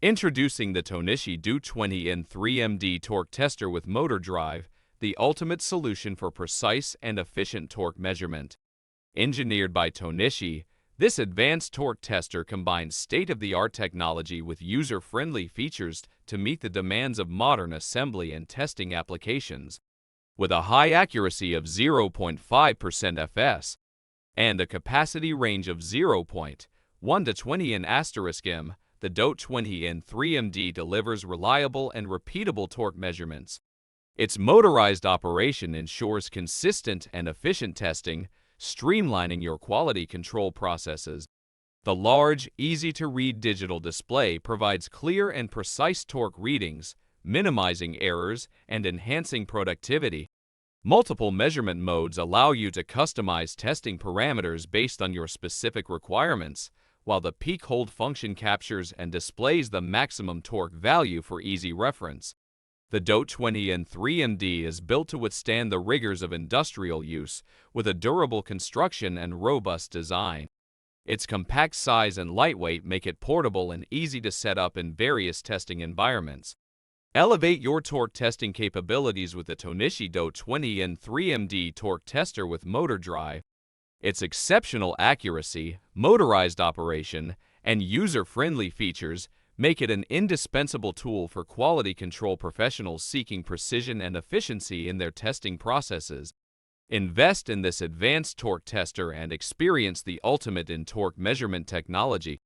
Introducing the Tohnichi DOTE20N3-MD torque tester with motor drive, the ultimate solution for precise and efficient torque measurement. Engineered by Tohnichi, this advanced torque tester combines state-of-the-art technology with user-friendly features to meet the demands of modern assembly and testing applications. With a high accuracy of 0.5% fs and a capacity range of 0.1 to 20 in*M, the DOTE20N3-MD delivers reliable and repeatable torque measurements. Its motorized operation ensures consistent and efficient testing, streamlining your quality control processes. The large, easy-to-read digital display provides clear and precise torque readings, minimizing errors and enhancing productivity. Multiple measurement modes allow you to customize testing parameters based on your specific requirements, while the peak hold function captures and displays the maximum torque value for easy reference. The DOTE20N3-MD is built to withstand the rigors of industrial use with a durable construction and robust design. Its compact size and lightweight make it portable and easy to set up in various testing environments. Elevate your torque testing capabilities with the Tohnichi DOTE20N3-MD torque tester with motor drive. Its exceptional accuracy, motorized operation, and user-friendly features make it an indispensable tool for quality control professionals seeking precision and efficiency in their testing processes. Invest in this advanced torque tester and experience the ultimate in torque measurement technology.